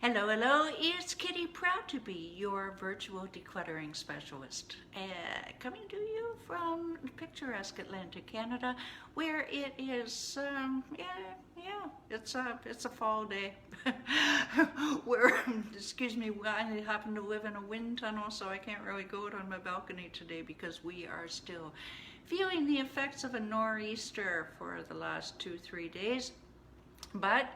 Hello, hello, it's Kitti, proud to be your virtual decluttering specialist. Coming to you from picturesque Atlantic Canada, where it is, it's a fall day. where, excuse me, I happen to live in a wind tunnel, so I can't really go out on my balcony today because we are still feeling the effects of a nor'easter for the last 2-3 days. But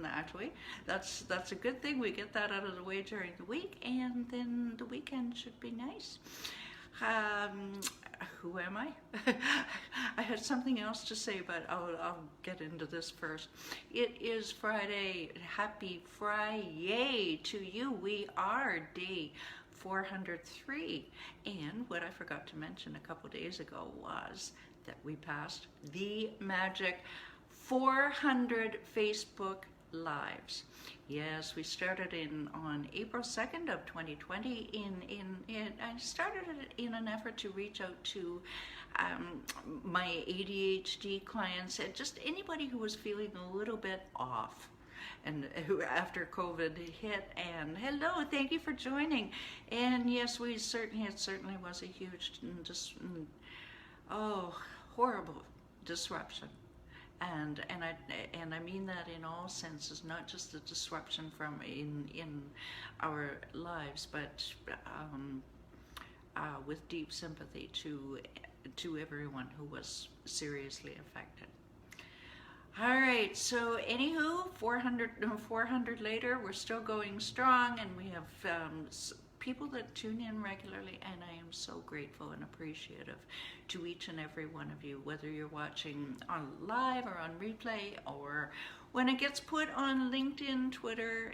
actually, that's a good thing. We get that out of the way during the week, and then the weekend should be nice. Um, who am I? I had something else to say, but I'll get into this first. It is Friday. Happy Friday to you. We are day 403, and what I forgot to mention a couple days ago was that we passed the magic 400 Facebook Lives. Yes, we started on April 2nd of 2020. I started it in an effort to reach out to my ADHD clients and just anybody who was feeling a little bit off. And who after COVID hit, and hello, thank you for joining. And yes, it certainly was a huge, horrible disruption. And I mean that in all senses, not just the disruption from in our lives, but with deep sympathy to everyone who was seriously affected. All right, so anywho, 400 later, we're still going strong, and we have people that tune in regularly, and I am so grateful and appreciative to each and every one of you, whether you're watching on live or on replay, or when it gets put on LinkedIn, Twitter.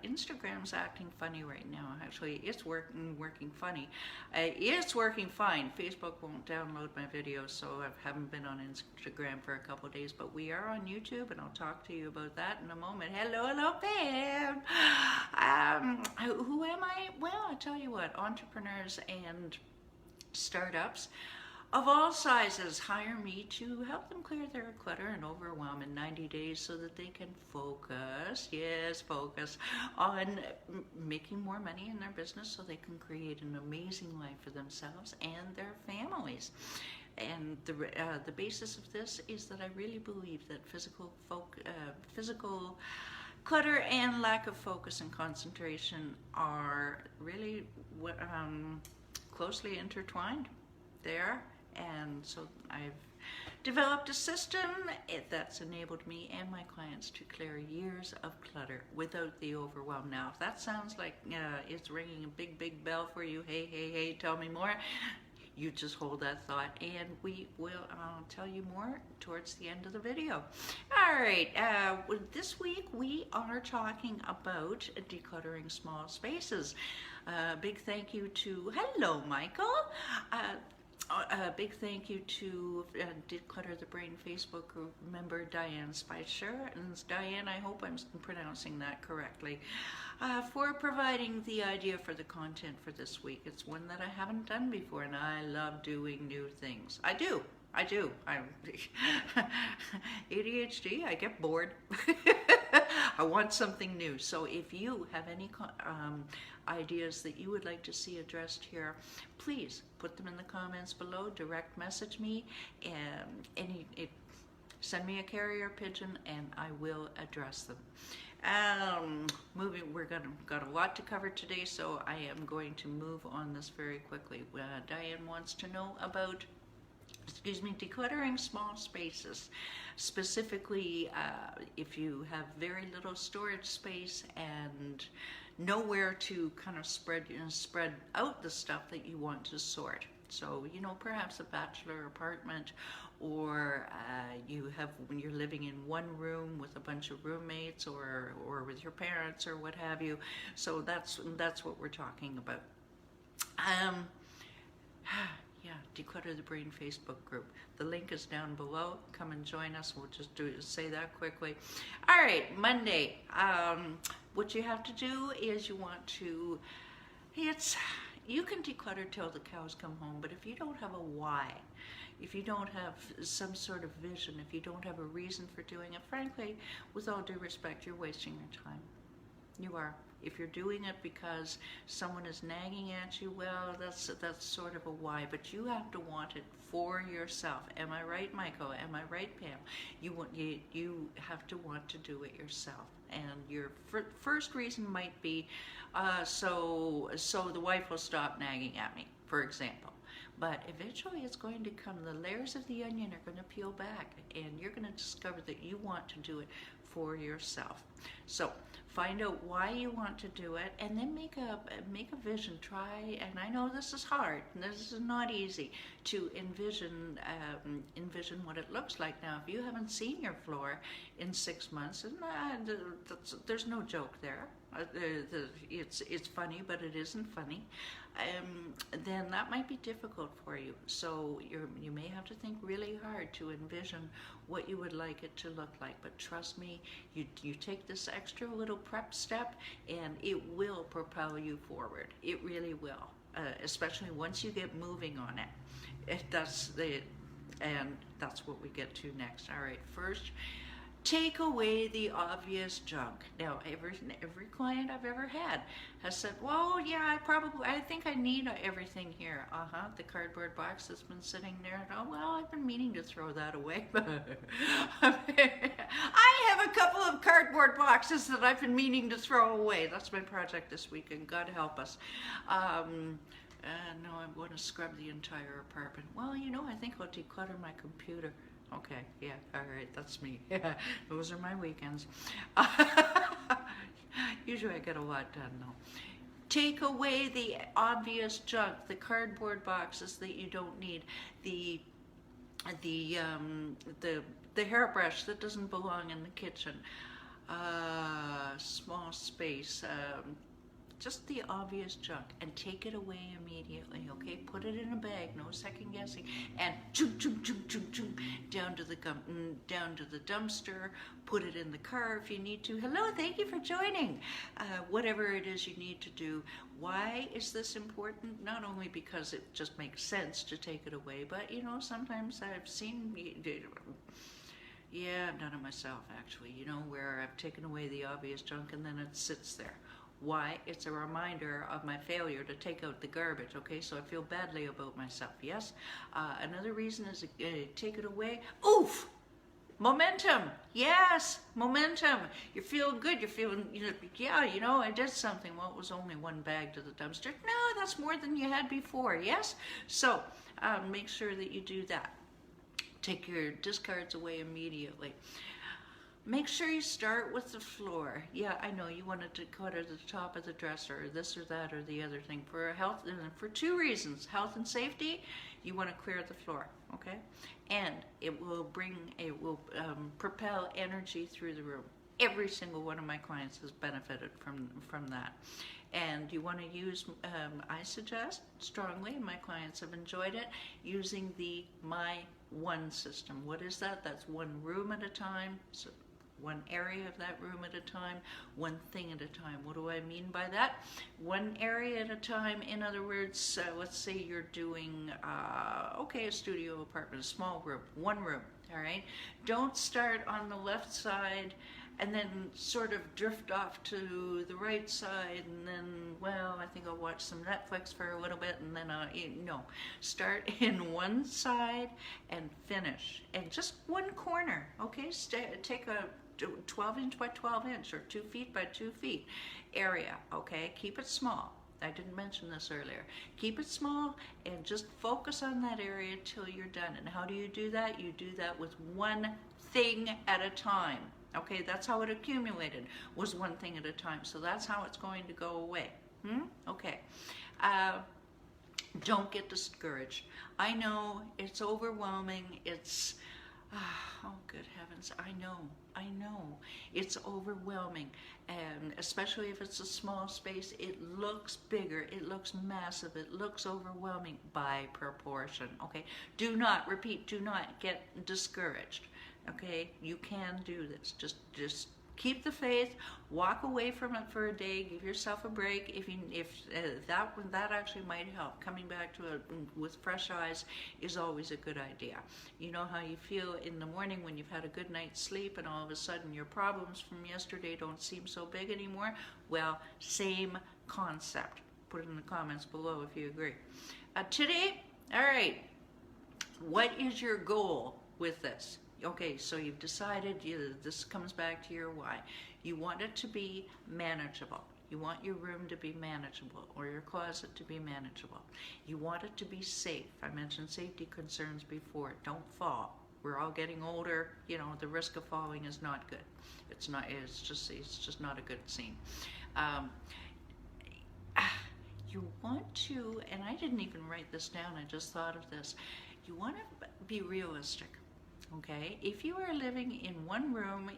Instagram's acting funny right now. Actually, it's working funny. It's working fine. Facebook won't download my videos, so I haven't been on Instagram for a couple of days, but we are on YouTube, and I'll talk to you about that in a moment. Hello, Pam. Who am I? Well, I'll tell you what, entrepreneurs and startups of all sizes hire me to help them clear their clutter and overwhelm in 90 days so that they can focus on making more money in their business so they can create an amazing life for themselves and their families. And the basis of this is that I really believe that physical clutter and lack of focus and concentration are really closely intertwined. They are. And so I've developed a system that's enabled me and my clients to clear years of clutter without the overwhelm. Now, if that sounds like it's ringing a big bell for you, hey, tell me more, you just hold that thought, and I'll tell you more towards the end of the video. All right, this week we are talking about decluttering small spaces. Big thank you to, hello Michael. A big thank you to Declutter The Brain Facebook group member Diane Spicer. And Diane, I hope I'm pronouncing that correctly, for providing the idea for the content for this week. It's one that I haven't done before, and I love doing new things. I do. I'm ADHD, I get bored. I want something new. So if you have any ideas that you would like to see addressed here, please put them in the comments below, direct message me, and send me a carrier pigeon and I will address them. We've got a lot to cover today, so I am going to move on this very quickly. Diane wants to know about decluttering small spaces. Specifically, if you have very little storage space and nowhere to kind of spread out the stuff that you want to sort. So, perhaps a bachelor apartment, or when you're living in one room with a bunch of roommates, or with your parents, or what have you. So that's what we're talking about. Yeah, Declutter The Brain Facebook group. The link is down below. Come and join us. We'll just say that quickly. All right, Monday. What you have to do is you can declutter till the cows come home, but if you don't have a why, if you don't have some sort of vision, if you don't have a reason for doing it, frankly, with all due respect, you're wasting your time. You are. If you're doing it because someone is nagging at you, well, that's sort of a why. But you have to want it for yourself. Am I right, Michael? Am I right, Pam? You have to want to do it yourself. And your first reason might be, so the wife will stop nagging at me, for example. But eventually it's going to come, the layers of the onion are going to peel back, and you're going to discover that you want to do it for yourself. So find out why you want to do it, and then make a vision. Try, and I know this is hard, this is not easy, to envision what it looks like. Now, if you haven't seen your floor in 6 months, and there's no joke there. It's funny, but it isn't funny. Then that might be difficult for you. So you may have to think really hard to envision what you would like it to look like. But trust me, you take this extra little prep step, and it will propel you forward. It really will, especially once you get moving on it. And that's what we get to next. All right, first, take away the obvious junk. Now, every client I've ever had has said, well, yeah, I think I need everything here. The cardboard box that's been sitting there. Oh, well, I've been meaning to throw that away. I have a couple of cardboard boxes that I've been meaning to throw away. That's my project this weekend. God help us. No, I want to scrub the entire apartment. Well, I think I'll declutter my computer. Okay, yeah, all right, that's me. Yeah, those are my weekends. Usually I get a lot done, though. Take away the obvious junk, the cardboard boxes that you don't need, the hairbrush that doesn't belong in the kitchen, small space, just the obvious junk, and take it away immediately, okay? Put it in a bag, no second guessing, and down to the dumpster. Put it in the car if you need to. Hello, thank you for joining. Whatever it is you need to do. Why is this important? Not only because it just makes sense to take it away, but sometimes I've seen. Yeah, I've done it myself, actually, where I've taken away the obvious junk and then it sits there. Why? It's a reminder of my failure to take out the garbage, okay? So I feel badly about myself, yes? Another reason is take it away. Oof! Momentum! Yes! Momentum! You're feeling good. You're feeling, I did something. Well, it was only one bag to the dumpster. No, that's more than you had before, yes? So make sure that you do that. Take your discards away immediately. Make sure you start with the floor. Yeah, I know you want to declutter the top of the dresser, or this or that or the other thing. For two reasons: health and safety. You want to clear the floor, okay? And it will propel energy through the room. Every single one of my clients has benefited from that. And you want to use, I suggest strongly, and my clients have enjoyed it, using the My One system. What is that? That's one room at a time. So one area of that room at a time, one thing at a time. What do I mean by that? One area at a time. In other words, let's say you're doing, a studio apartment, a small room, one room, all right? Don't start on the left side and then sort of drift off to the right side, and then, I think I'll watch some Netflix for a little bit, and then, no. Start in one side and finish. And just one corner, okay? Take a 12 inch by 12 inch or 2 feet by 2 feet area, okay? Keep it small. I didn't mention this earlier. Keep it small and just focus on that area till you're done. And how do you do that? You do that with one thing at a time. Okay, that's how it accumulated, was one thing at a time. So that's how it's going to go away. Okay. Don't get discouraged. I know it's overwhelming. It's, oh, good heavens. I know. It's overwhelming. And especially if it's a small space, it looks bigger. It looks massive. It looks overwhelming by proportion. Okay. Do not get discouraged. Okay, you can do this. Just keep the faith, walk away from it for a day, give yourself a break. If that actually might help. Coming back to it with fresh eyes is always a good idea. You know how you feel in the morning when you've had a good night's sleep and all of a sudden your problems from yesterday don't seem so big anymore? Well, same concept. Put it in the comments below if you agree. Today, all right, what is your goal with this? Okay, so you've decided, this comes back to your why. You want it to be manageable. You want your room to be manageable, or your closet to be manageable. You want it to be safe. I mentioned safety concerns before. Don't fall. We're all getting older. You know, the risk of falling is not good. It's just not a good scene. You want to, and I didn't even write this down, I just thought of this. You want to be realistic. Okay, if you are living in one room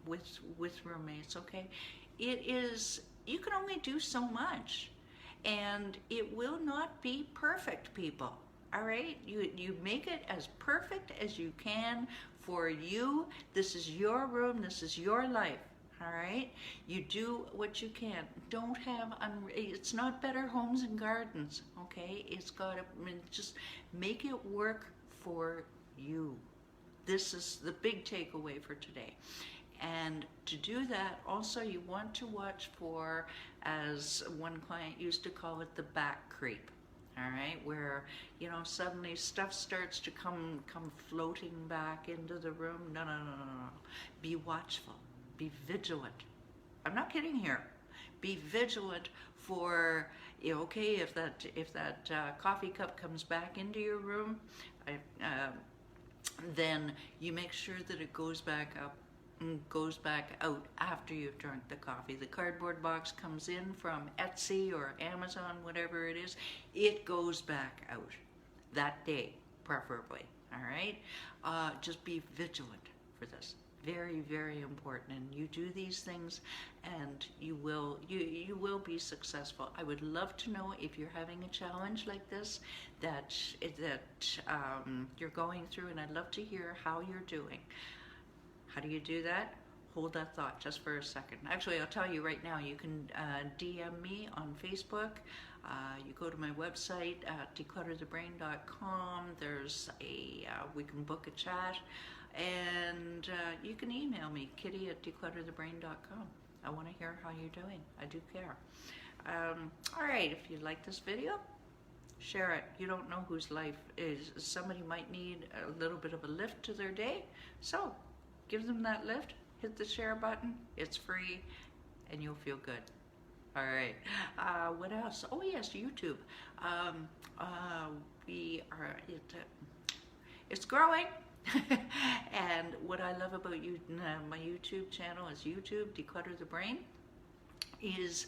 with roommates, okay, you can only do so much, and it will not be perfect, people. All right, you make it as perfect as you can for you. This is your room. This is your life. All right, you do what you can. Don't have it's not Better Homes and Gardens. Okay, it's got to just make it work for you. This is the big takeaway for today. And to do that, also you want to watch for, as one client used to call it, the back creep. All right, where, you know, suddenly stuff starts to come floating back into the room. No. Be watchful. Be vigilant. I'm not kidding here. Be vigilant for, okay, if that coffee cup comes back into your room, then you make sure that it goes back out after you've drunk the coffee. The cardboard box comes in from Etsy or Amazon, whatever it is, it goes back out that day, preferably. All right, just be vigilant for this. Very, very important, and you do these things and you will be successful. I would love to know if you're having a challenge like this that you're going through, and I'd love to hear how you're doing. How do you do that? Hold that thought just for a second. Actually, I'll tell you right now, you can DM me on Facebook. You go to my website, declutterthebrain.com. There's we can book a chat. And you can email me, Kitti at declutterthebrain.com. I want to hear how you're doing. I do care. All right, if you like this video, share it. You don't know whose life is. Somebody might need a little bit of a lift to their day. So give them that lift. Hit the share button. It's free, and you'll feel good. All right. What else? Oh, yes, YouTube. It's growing. And what I love about my YouTube channel is YouTube, Declutter the Brain, is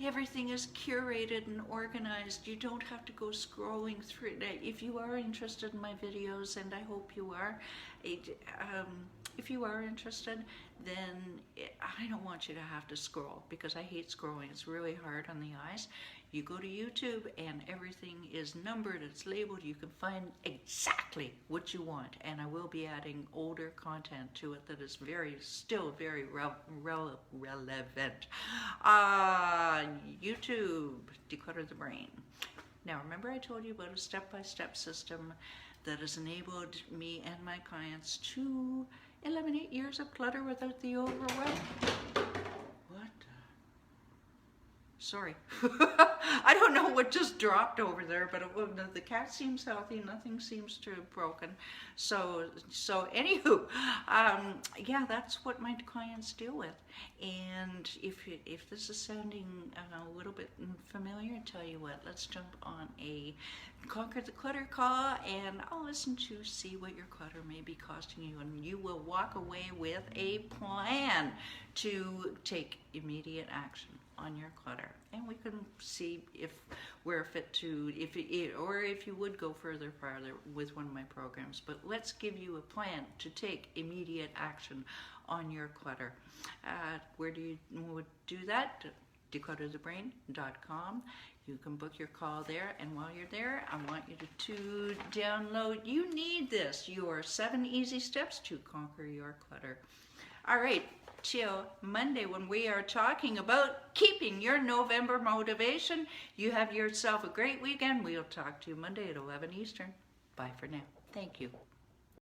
everything is curated and organized. You don't have to go scrolling through it. If you are interested in my videos, and I hope you are, if you are interested, then I don't want you to have to scroll, because I hate scrolling. It's really hard on the eyes. You go to YouTube and everything is numbered, it's labeled. You can find exactly what you want, and I will be adding older content to it that is still very relevant. YouTube, Declutter the Brain. Now, remember I told you about a step-by-step system that has enabled me and my clients to eliminate years of clutter without the overwhelm. What? Sorry. I don't know what just dropped over there, but the cat seems healthy. Nothing seems to have broken. So anywho, yeah, that's what my clients deal with. And if this is sounding a little bit familiar, tell you what, let's jump on a Conquer the Clutter call, and I'll listen to see what your clutter may be costing you, and you will walk away with a plan to take immediate action on your clutter. And we can see if we're fit to, or if you would go farther with one of my programs. But let's give you a plan to take immediate action on your clutter. Where do you do that? Declutterthebrain.com. You can book your call there, and while you're there, I want you to download. You need this, your 7 easy steps to conquer your clutter. All right, till Monday when we are talking about keeping your November motivation. You have yourself a great weekend. We'll talk to you Monday at 11 Eastern. Bye for now. Thank you.